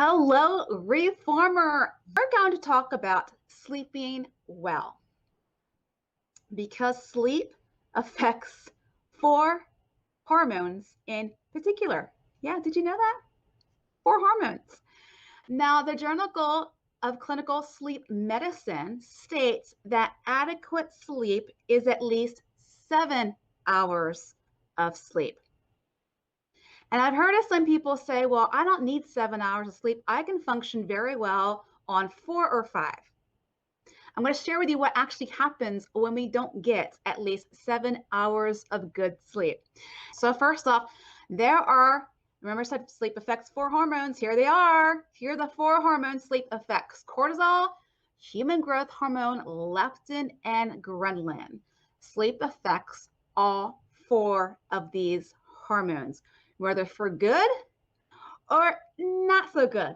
Hello, Reformer. We're going to talk about sleeping well because sleep affects 4 hormones in particular. Yeah, did you know that? 4 hormones. Now, the Journal of Clinical Sleep Medicine states that adequate sleep is at least 7 hours of sleep. And I've heard of some people say, well, I don't need 7 hours of sleep. I can function very well on 4 or 5. I'm going to share with you what actually happens when we don't get at least 7 hours of good sleep. So first off, remember I said sleep affects 4 hormones. Here they are. Here are the 4 hormones sleep affects: cortisol, human growth hormone, leptin, and ghrelin. Sleep affects all 4 of these hormones, whether for good or not so good.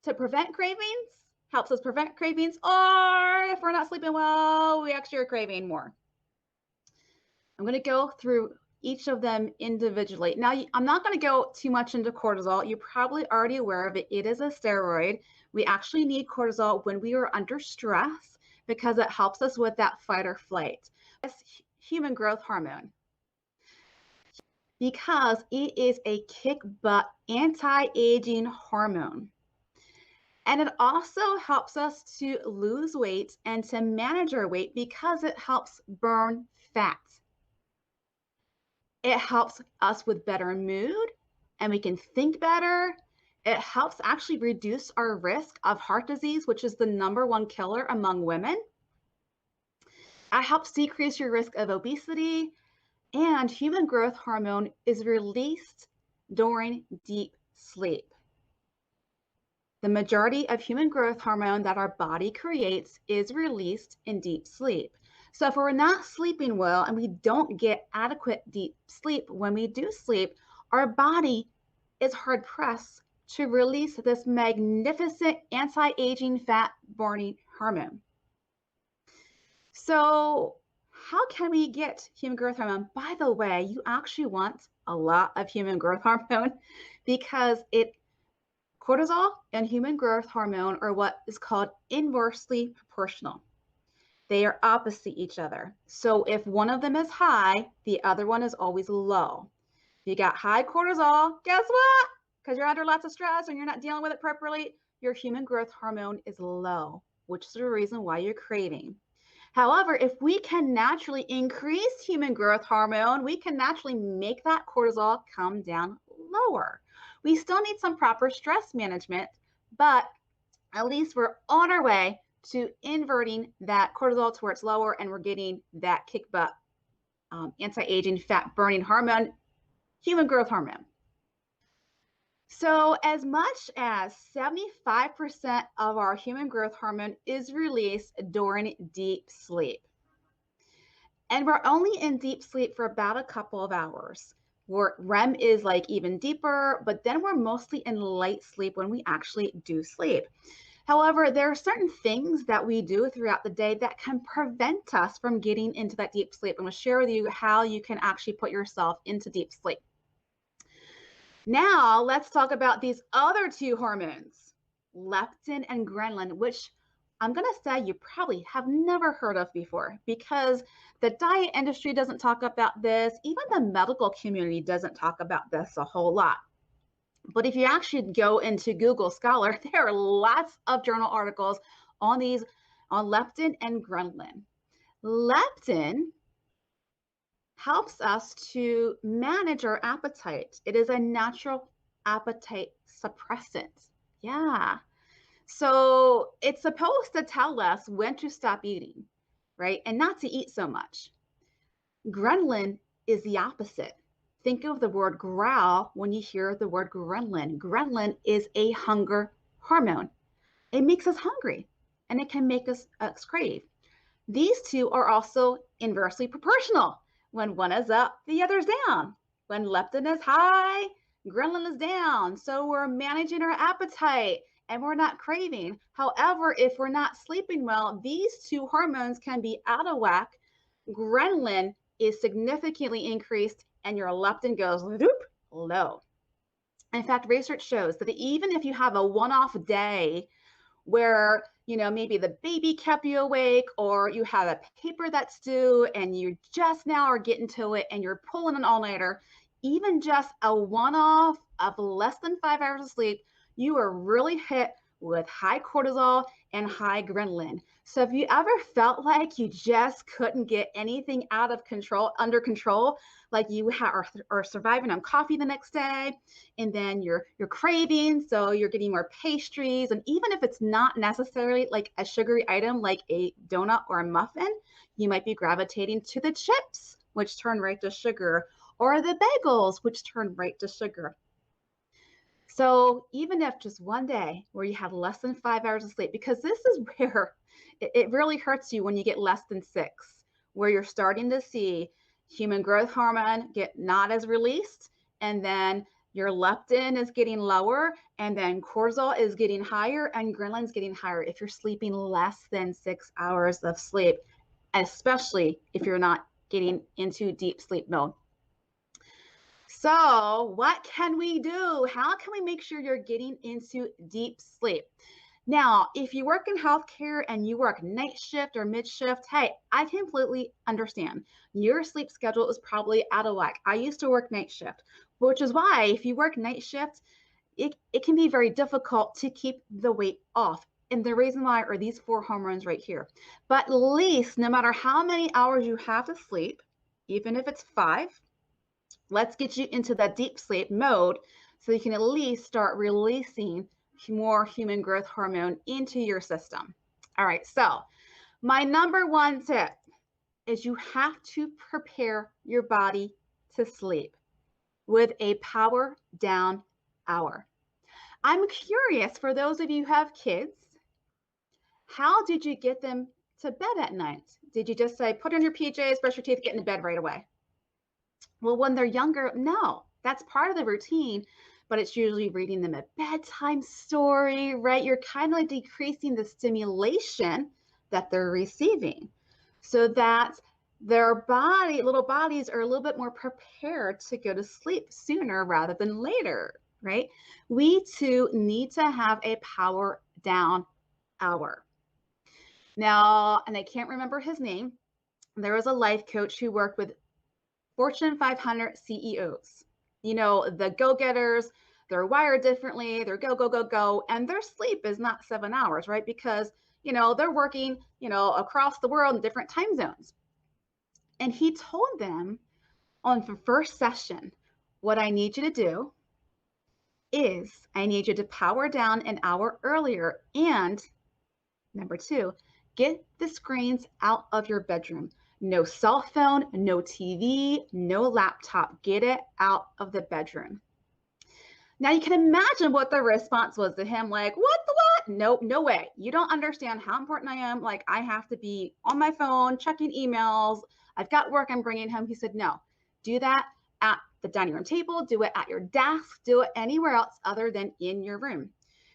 To prevent cravings, helps us prevent cravings, or if we're not sleeping well, we actually are craving more. I'm going to go through each of them individually. Now, I'm not going to go too much into cortisol. You're probably already aware of it. It is a steroid. We actually need cortisol when we are under stress because it helps us with that fight or flight. It's human growth hormone because it is a kick butt anti-aging hormone. And it also helps us to lose weight and to manage our weight because it helps burn fat. It helps us with better mood and we can think better. It helps actually reduce our risk of heart disease, which is the #1 killer among women. It helps decrease your risk of obesity, and human growth hormone is released during deep sleep. The majority of human growth hormone that our body creates is released in deep sleep. So if we're not sleeping well and we don't get adequate deep sleep when we do sleep, our body is hard pressed to release this magnificent anti-aging fat burning hormone. So how can we get human growth hormone? By the way, you actually want a lot of human growth hormone because cortisol and human growth hormone are what is called inversely proportional. They are opposite each other. So if one of them is high, the other one is always low. If you got high cortisol, guess what? Because you're under lots of stress and you're not dealing with it properly, your human growth hormone is low, which is the reason why you're craving. However, if we can naturally increase human growth hormone, we can naturally make that cortisol come down lower. We still need some proper stress management, but at least we're on our way to inverting that cortisol to where it's lower and we're getting that kick butt anti-aging fat burning hormone, human growth hormone. So as much as 75% of our human growth hormone is released during deep sleep. And we're only in deep sleep for about a couple of hours. REM is like even deeper, but then we're mostly in light sleep when we actually do sleep. However, there are certain things that we do throughout the day that can prevent us from getting into that deep sleep. I'm going to share with you how you can actually put yourself into deep sleep. Now, let's talk about these other 2 hormones, leptin and ghrelin, which I'm going to say you probably have never heard of before because the diet industry doesn't talk about this. Even the medical community doesn't talk about this a whole lot. But if you actually go into Google Scholar, there are lots of journal articles on leptin and ghrelin. Leptin helps us to manage our appetite. It is a natural appetite suppressant. Yeah. So it's supposed to tell us when to stop eating, right? And not to eat so much. Ghrelin is the opposite. Think of the word growl when you hear the word ghrelin. Ghrelin is a hunger hormone. It makes us hungry and it can make us crave. These 2 are also inversely proportional. When one is up, the other's down. When leptin is high, ghrelin is down. So we're managing our appetite and we're not craving. However, if we're not sleeping well, these 2 hormones can be out of whack. Ghrelin is significantly increased and your leptin goes low. In fact, research shows that even if you have a one-off day where, maybe the baby kept you awake, or you have a paper that's due and you just now are getting to it and you're pulling an all-nighter, even just a one-off of less than 5 hours of sleep, you are really hit with high cortisol and high adrenaline. So if you ever felt like you just couldn't get anything under control, like you are surviving on coffee the next day, and then you're craving, so you're getting more pastries, and even if it's not necessarily like a sugary item like a donut or a muffin, you might be gravitating to the chips, which turn right to sugar, or the bagels, which turn right to sugar. So even if just one day where you had less than 5 hours of sleep, because this is where it really hurts you when you get less than 6, where you're starting to see human growth hormone get not as released, and then your leptin is getting lower, and then cortisol is getting higher, and adrenaline's getting higher if you're sleeping less than 6 hours of sleep, especially if you're not getting into deep sleep mode. So what can we do? How can we make sure you're getting into deep sleep? Now, if you work in healthcare and you work night shift or mid shift, hey, I completely understand. Your sleep schedule is probably out of whack. I used to work night shift, which is why if you work night shift, it can be very difficult to keep the weight off. And the reason why are these 4 hormones right here. But at least no matter how many hours you have to sleep, even if it's 5, let's get you into that deep sleep mode so you can at least start releasing more human growth hormone into your system. All right, so my number 1 tip is you have to prepare your body to sleep with a power down hour. I'm curious, for those of you who have kids, how did you get them to bed at night? Did you just say, put on your PJs, brush your teeth, get into bed right away? Well, when they're younger, no, that's part of the routine, but it's usually reading them a bedtime story, right? You're kind of like decreasing the stimulation that they're receiving so that their little bodies are a little bit more prepared to go to sleep sooner rather than later, right? We too need to have a power down hour. Now, and I can't remember his name, there was a life coach who worked with Fortune 500 CEOs. The go-getters, they're wired differently, they're go, go, go, go, and their sleep is not 7 hours, right? Because, they're working, across the world in different time zones. And he told them on the first session, what I need you to do is I need you to power down an hour earlier. And number 2, get the screens out of your bedroom. No cell phone, no TV, no laptop. Get it out of the bedroom. Now you can imagine what the response was to him, like, what the what? No way. You don't understand how important I am. Like, I have to be on my phone, checking emails. I've got work I'm bringing home. He said, no, do that at the dining room table. Do it at your desk. Do it anywhere else other than in your room.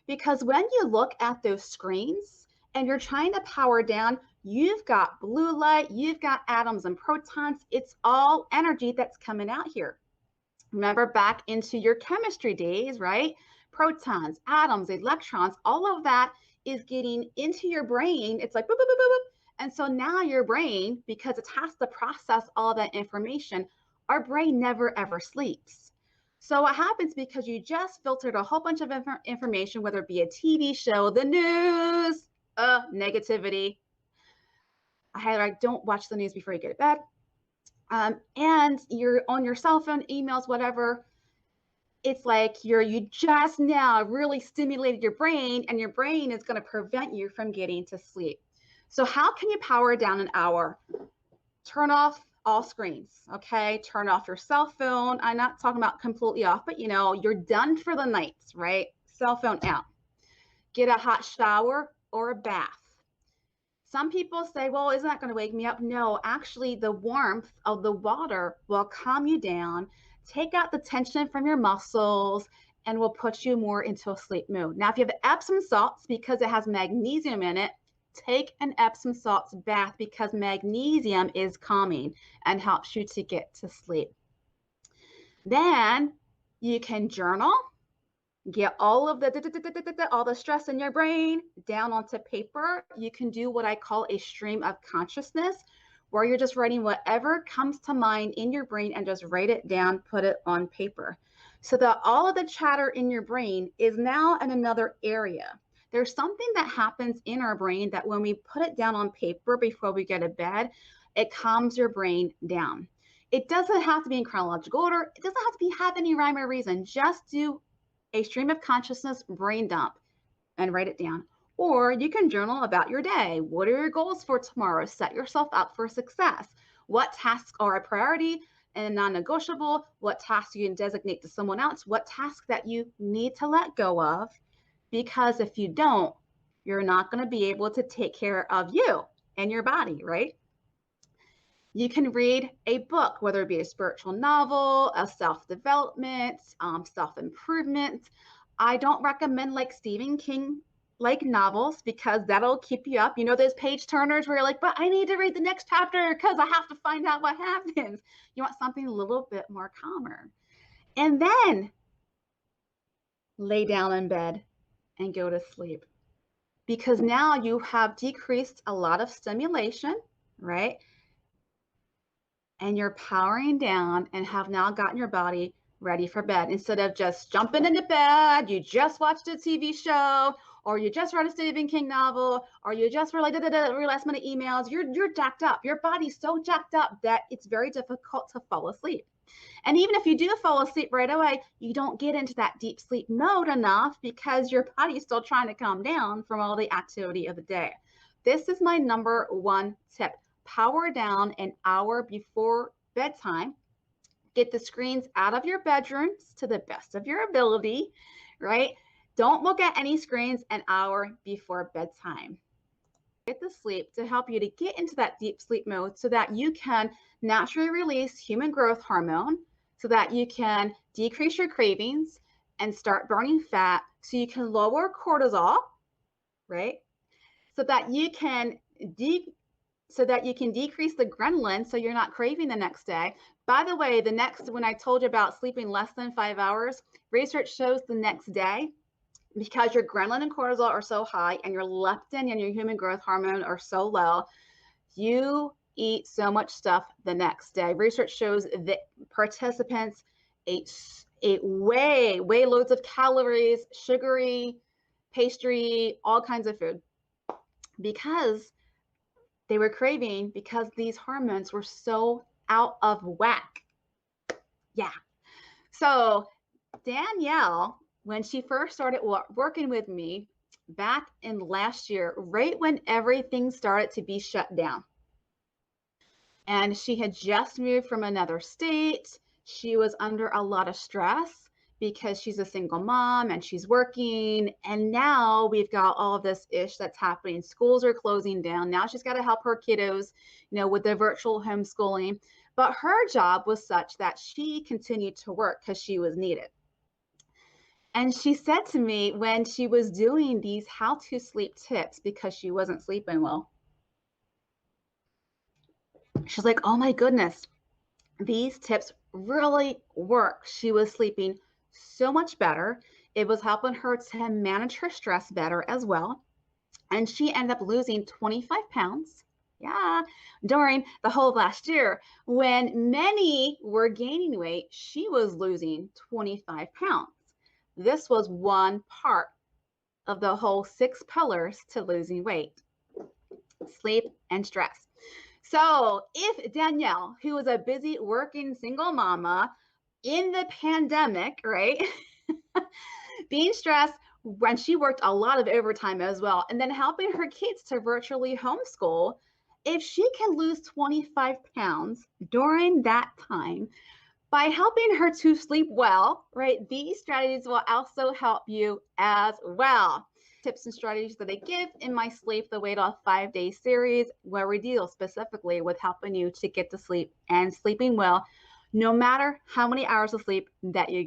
Because when you look at those screens and you're trying to power down, you've got blue light, you've got atoms and protons. It's all energy that's coming out here. Remember back into your chemistry days, right? Protons, atoms, electrons, all of that is getting into your brain. It's like boop, boop, boop, boop, boop. And so now your brain, because it has to process all that information, our brain never ever sleeps. So what happens, because you just filtered a whole bunch of information, whether it be a TV show, the news, negativity. I highly don't watch the news before you get to bed. And you're on your cell phone, emails, whatever. It's like you just now really stimulated your brain, and your brain is going to prevent you from getting to sleep. So how can you power down an hour? Turn off all screens, okay? Turn off your cell phone. I'm not talking about completely off, but you're done for the night, right? Cell phone out. Get a hot shower or a bath. Some people say, well, isn't that going to wake me up? No, actually, the warmth of the water will calm you down, take out the tension from your muscles, and will put you more into a sleep mood. Now, if you have Epsom salts, because it has magnesium in it, take an Epsom salts bath, because magnesium is calming and helps you to get to sleep. Then you can journal. get all of the stress in your brain down onto paper. You can do what I call a stream of consciousness, where you're just writing whatever comes to mind in your brain and just write it down, put it on paper. So that all of the chatter in your brain is now in another area. There's something that happens in our brain that when we put it down on paper before we go to bed, it calms your brain down. It doesn't have to be in chronological order. It doesn't have to have any rhyme or reason. Just do a stream of consciousness brain dump and write it down. Or you can journal about your day. What are your goals for tomorrow? Set yourself up for success. What tasks are a priority and non-negotiable? What tasks you can designate to someone else? What tasks that you need to let go of? Because if you don't, you're not going to be able to take care of you and your body, right? You can read a book, whether it be a spiritual novel, a self-development, self-improvement. I don't recommend like Stephen King like novels because that'll keep you up. You know, those page turners where you're like, but I need to read the next chapter because I have to find out what happens. You want something a little bit more calmer. And then lay down in bed and go to sleep. Because now you have decreased a lot of stimulation, right? And you're powering down and have now gotten your body ready for bed. Instead of just jumping into bed, you just watched a TV show, or you just read a Stephen King novel, or you just read last minute emails. You're jacked up. Your body's so jacked up that it's very difficult to fall asleep. And even if you do fall asleep right away, you don't get into that deep sleep mode enough because your body's still trying to calm down from all the activity of the day. This is my number one tip. Power down an hour before bedtime. Get the screens out of your bedrooms to the best of your ability, right? Don't look at any screens an hour before bedtime. Get the sleep to help you to get into that deep sleep mode so that you can naturally release human growth hormone, so that you can decrease your cravings and start burning fat, so you can lower cortisol, right? So that you can decrease the ghrelin so you're not craving the next day. By the way, when I told you about sleeping less than 5 hours, research shows the next day, because your ghrelin and cortisol are so high and your leptin and your human growth hormone are so low, you eat so much stuff the next day. Research shows that participants ate way loads of calories, sugary, pastry, all kinds of food, because they were craving, because these hormones were so out of whack. Yeah. So Danielle, when she first started working with me back in last year, right when everything started to be shut down, and she had just moved from another state, she was under a lot of stress because she's a single mom and she's working. And now we've got all of this ish that's happening. Schools are closing down. Now she's got to help her kiddos, with the virtual homeschooling. But her job was such that she continued to work because she was needed. And she said to me when she was doing these how to sleep tips, because she wasn't sleeping well, she's like, oh my goodness, these tips really work. She was sleeping so much better. It was helping her to manage her stress better as well. And she ended up losing 25 pounds. Yeah, during the whole last year. When many were gaining weight, she was losing 25 pounds. This was one part of the whole 6 pillars to losing weight: sleep and stress. So if Danielle, who was a busy working single mama in the pandemic, right, being stressed when she worked a lot of overtime as well, and then helping her kids to virtually homeschool, if she can lose 25 pounds during that time, by helping her to sleep well, right, these strategies will also help you as well. Tips and strategies that I give in my Sleep the Weight Off 5-day series, where we deal specifically with helping you to get to sleep and sleeping well, no matter how many hours of sleep that you